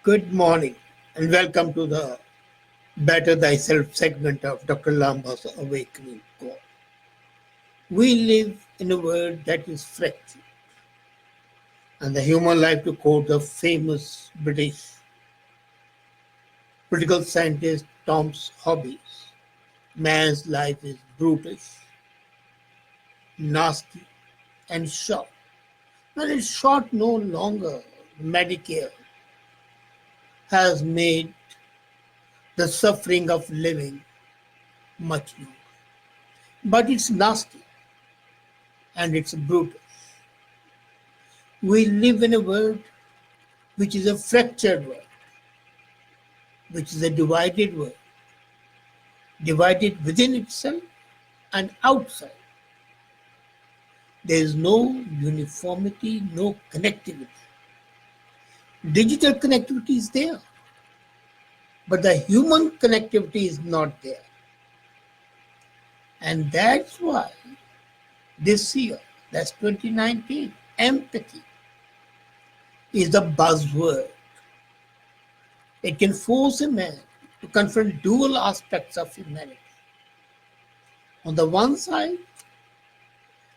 Good morning and welcome to the Better Thyself segment of Dr. Lamba's Awakening Call. We live in a world that is fractured, and the human life, to quote the famous British political scientist Thomas Hobbes, man's life is brutish, nasty, and short. But it's short no longer. Medicare has made the suffering of living much longer. But it's nasty and it's brutal. We live in a world which is a fractured world, which is a divided world, divided within itself and outside. There is no uniformity, no connectivity. Digital connectivity is there, but the human connectivity is not there. And that's why this year, that's 2019, empathy is the buzzword. It can force a man to confront dual aspects of humanity. On the one side,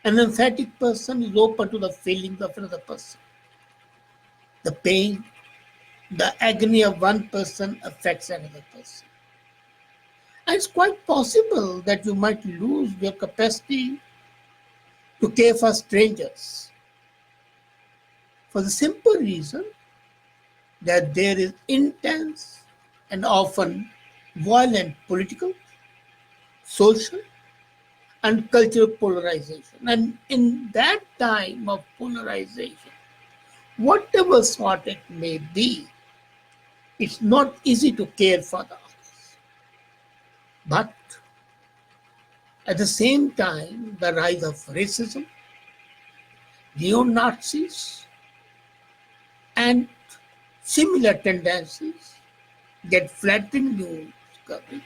an emphatic person is open to the feelings of another person. The pain, the agony of one person affects another person. And it's quite possible that you might lose your capacity to care for strangers for the simple reason that there is intense and often violent political, social, and cultural polarization. And in that time of polarization, whatever sort it may be, it's not easy to care for the others. But at the same time, the rise of racism, neo-Nazis, and similar tendencies get flattering news coverage.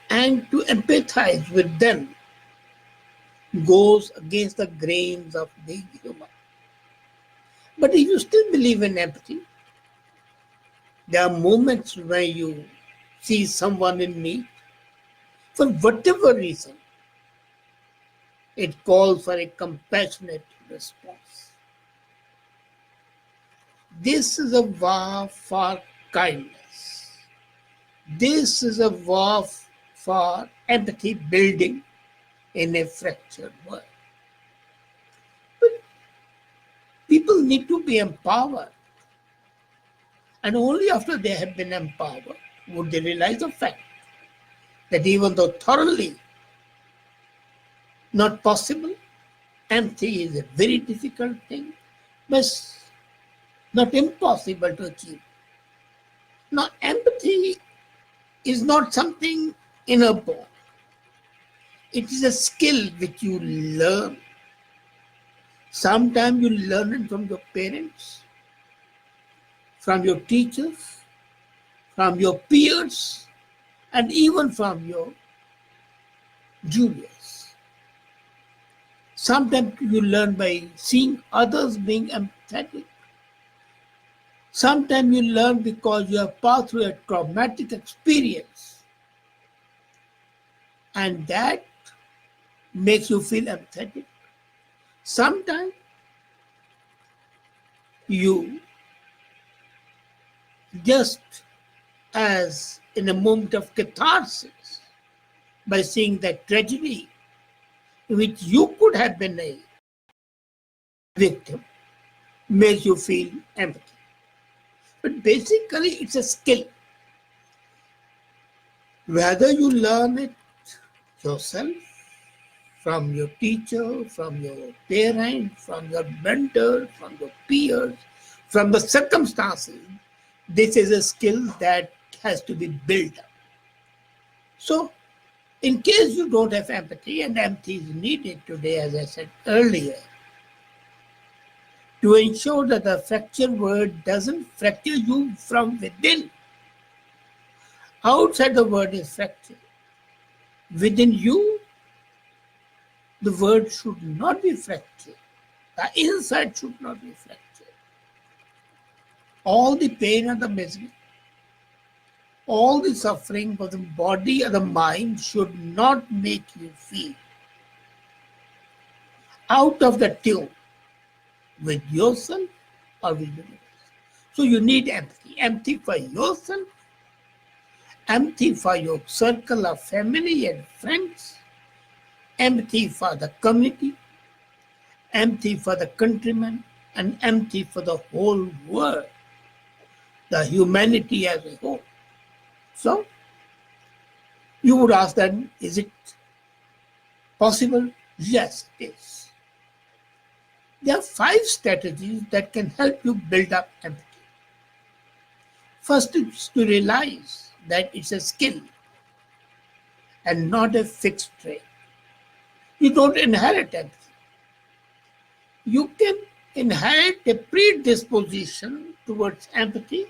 And to empathize with them goes against the grains of being human. But if you still believe in empathy, there are moments where you see someone in need, for whatever reason, it calls for a compassionate response. This is a war for kindness. This is a war for empathy building in a fractured world. But people need to be empowered. And only after they have been empowered would they realize the fact that even though thoroughly not possible, empathy is a very difficult thing, but not impossible to achieve. Now, empathy is not something inborn. It is a skill which you learn. Sometimes you learn it from your parents, from your teachers, from your peers, and even from your juniors. Sometimes you learn by seeing others being empathetic. Sometimes you learn because you have passed through a traumatic experience, and that makes you feel empathetic. Sometimes you just as in a moment of catharsis by seeing that tragedy in which you could have been a victim makes you feel empathy. But basically it's a skill. Whether you learn it yourself, from your teacher, from your parent, from your mentor, from your peers, from the circumstances, this is a skill that has to be built up. So, in case you don't have empathy, and empathy is needed today, as I said earlier, to ensure that the fractured world doesn't fracture you from within. Outside the world is fractured. Within you, the world should not be fractured. The inside should not be fractured. All the pain and the misery, all the suffering of the body and the mind should not make you feel out of the tune with yourself or with the universe. So you need empathy. Empathy for yourself, empathy for your circle of family and friends, empathy for the community, empathy for the countrymen, and empathy for the whole world, the humanity as a whole. So you would ask then, is it possible? Yes, it is. There are 5 strategies that can help you build up empathy. First is to realize that it's a skill and not a fixed trait. You don't inherit empathy. You can inherit a predisposition towards empathy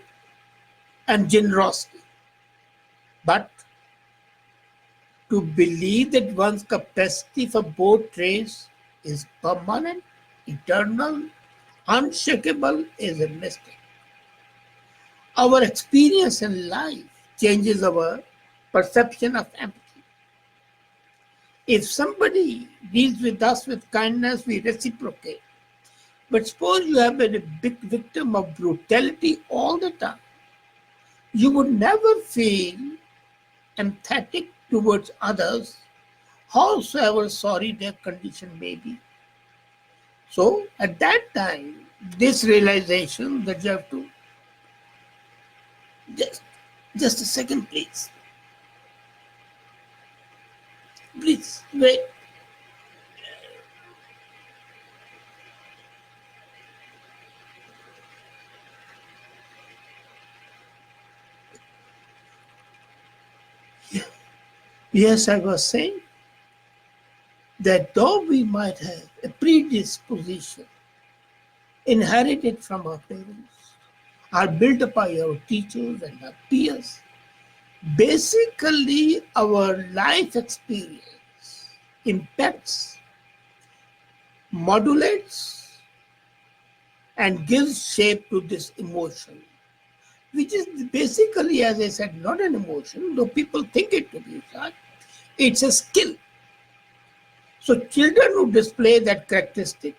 and generosity. But to believe that one's capacity for both traits is permanent, eternal, unshakable is a mistake. Our experience in life changes our perception of empathy. If somebody deals with us with kindness, we reciprocate. But suppose you have been a big victim of brutality all the time, you would never feel empathetic towards others, howsoever sorry their condition may be. So at that time, this realization that you have to just just a second, please. Please wait. Yes, I was saying that though we might have a predisposition inherited from our parents, are built up by our teachers and our peers, basically our life experience impacts, modulates, and gives shape to this emotion, which is basically, as I said, not an emotion, though people think it to be such. It's a skill. So children who display that characteristic,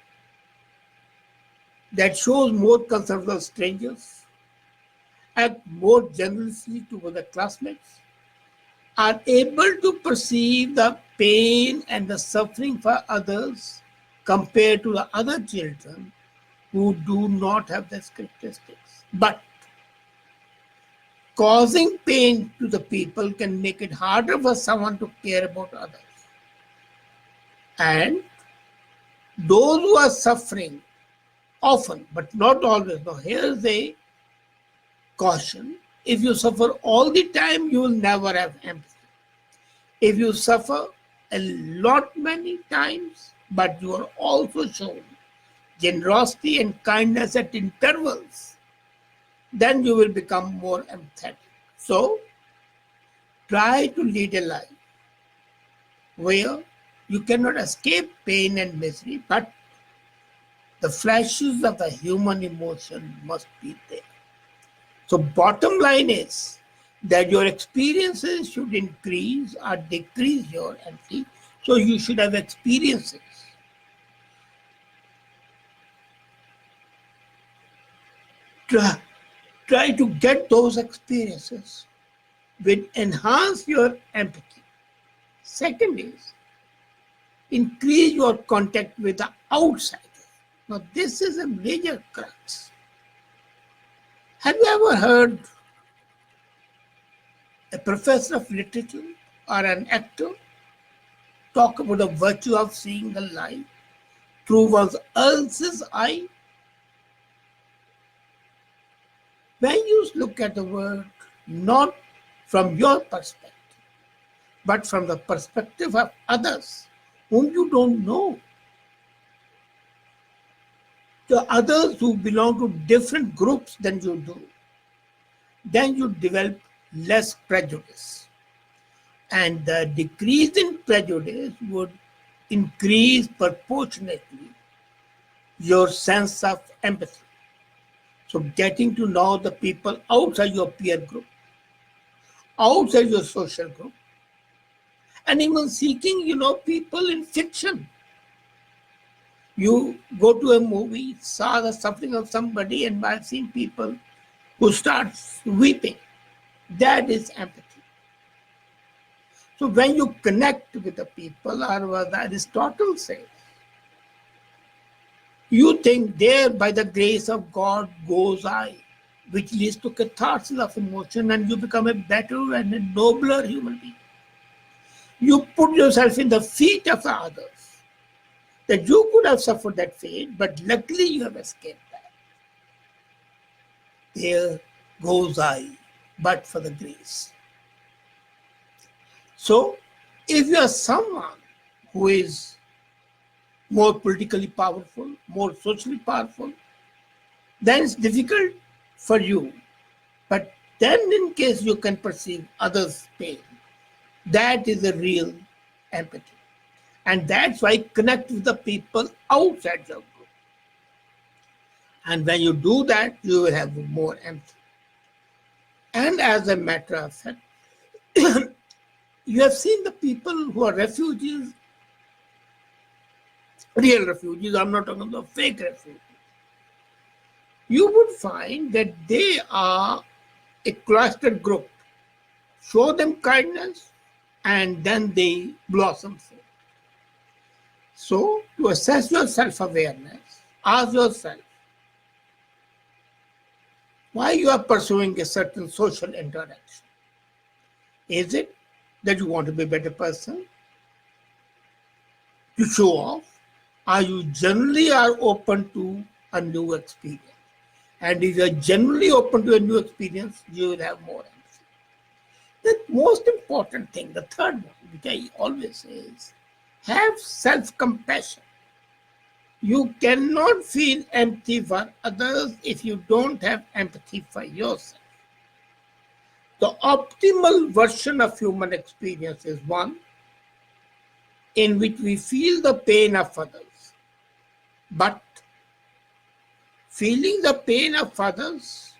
that shows more concern for strangers, act more generously toward the classmates, are able to perceive the pain and the suffering for others compared to the other children who do not have these characteristics. But causing pain to the people can make it harder for someone to care about others. And those who are suffering often, but not always. Now, here's a caution. If you suffer all the time, you will never have empathy. If you suffer a lot many times, but you are also shown generosity and kindness at intervals, then you will become more empathetic. So, try to lead a life where you cannot escape pain and misery, but the flashes of the human emotion must be there. So bottom line is that your experiences should increase or decrease your empathy. So you should have experiences. Try to get those experiences will enhance your empathy. Second is increase your contact with the outside. Now this is a major crux. Have you ever heard a professor of literature or an actor talk about the virtue of seeing the light through one else's eye? When you look at the world not from your perspective, but from the perspective of others whom you don't know, the others who belong to different groups than you do, then you develop less prejudice. And the decrease in prejudice would increase proportionately your sense of empathy. So getting to know the people outside your peer group, outside your social group, and even seeking, people in fiction. You go to a movie, saw the suffering of somebody, and I've seen people who start weeping. That is empathy. So when you connect with the people, or as Aristotle says, you think there by the grace of God goes I, which leads to catharsis of emotion, and you become a better and a nobler human being. You put yourself in the feet of the others, that you could have suffered that fate, but luckily you have escaped that. There goes I, but for the grace. So, if you are someone who is more politically powerful, more socially powerful, then it's difficult for you. But then, in case you can perceive others' pain, that is a real empathy. And that's why connect with the people outside your group. And when you do that, you will have more empathy. And as a matter of fact, you have seen the people who are refugees, real refugees, I'm not talking about fake refugees. You would find that they are a clustered group. Show them kindness, and then they blossom forth. So, to assess your self-awareness, ask yourself why you are pursuing a certain social interaction. Is it that you want to be a better person? To show off? Are you generally are open to a new experience? And if you are generally open to a new experience, you will have more empathy. The most important thing, the third one, which I always say is, have self-compassion. You cannot feel empathy for others if you don't have empathy for yourself. The optimal version of human experience is one in which we feel the pain of others, but feeling the pain of others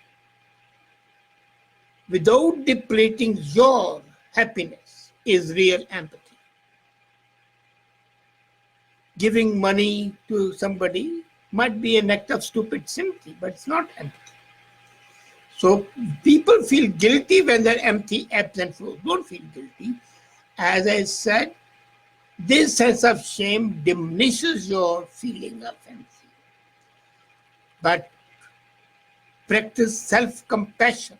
without depleting your happiness is real empathy. Giving money to somebody might be an act of stupid sympathy, but it's not empathy. So people feel guilty when their empathy ebbs and flows. Don't feel guilty. As I said, this sense of shame diminishes your feeling of empathy. But practice self-compassion.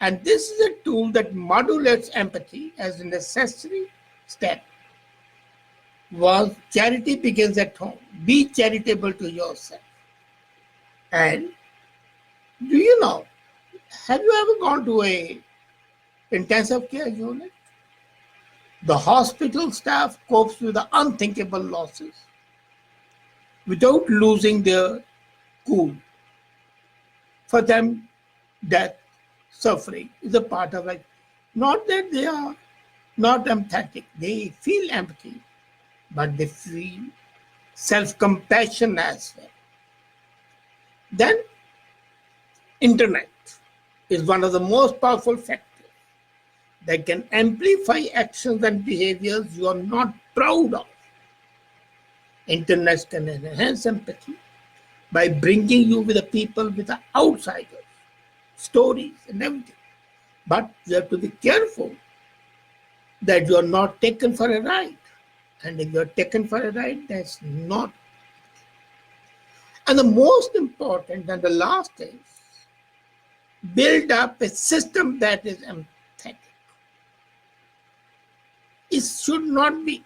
And this is a tool that modulates empathy as a necessary step. Once charity begins at home, be charitable to yourself. And do you know, have you ever gone to a intensive care unit? The hospital staff copes with the unthinkable losses without losing their cool. For them, death, suffering is a part of life. Not that they are not empathetic, they feel empathy, but they feel self-compassion as well. Then, internet is one of the most powerful factors that can amplify actions and behaviors you are not proud of. Internet can enhance empathy by bringing you with the people, with the outsiders, stories and everything. But you have to be careful that you are not taken for a ride. And if you are taken for a ride, that's not. And the most important and the last is build up a system that is empathetic. It should not be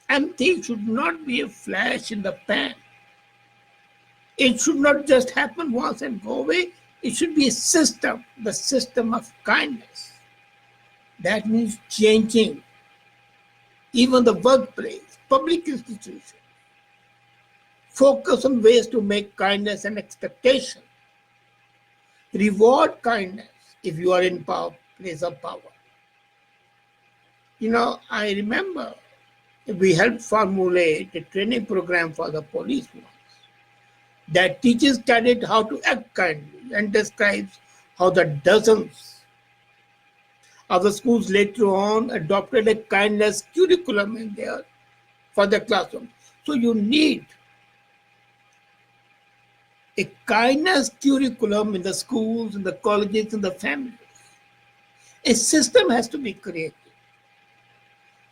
empathy, should not be a flash in the pan. It should not just happen once and go away. It should be a system, the system of kindness. That means changing even the workplace, public institutions. Focus on ways to make kindness an expectation. Reward kindness if you are in place of power. I remember we helped formulate a training program for the police once. that teaches cadets how to act kindly and describes how the dozens of the schools later on adopted a kindness curriculum in there for the classroom. So you need a kindness curriculum in the schools, in the colleges, in the families. A system has to be created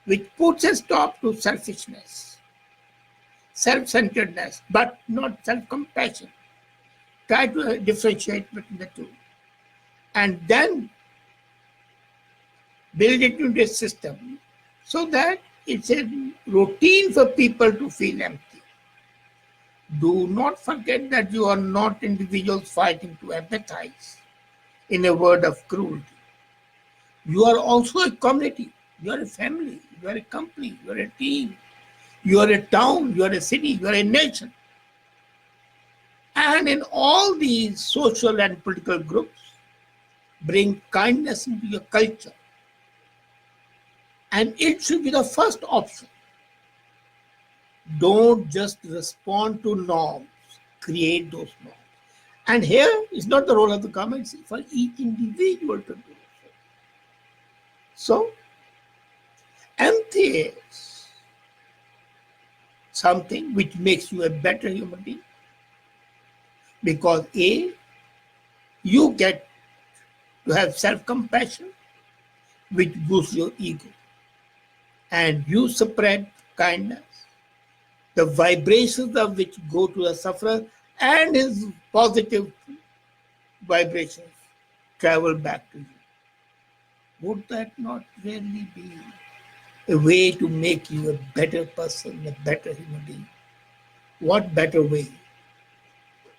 which puts a stop to selfishness, self-centeredness, but not self-compassion. Try to differentiate between the two. And then build it into a system so that it's a routine for people to feel empty. Do not forget that you are not individuals fighting to empathize in a word of cruelty. You are also a community. You are a family. You are a company. You are a team. You are a town. You are a city. You are a nation. And in all these social and political groups, bring kindness into your culture. And it should be the first option. Don't just respond to norms, create those norms. And here is not the role of the government, it's for each individual to do so. So, empathy is something which makes you a better human being because A, you get to have self-compassion, which boosts your ego, and you spread kindness, the vibrations of which go to the sufferer and his positive vibrations travel back to you. Would that not really be a way to make you a better person, a better human being? What better way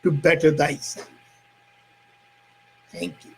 to better thyself? Thank you.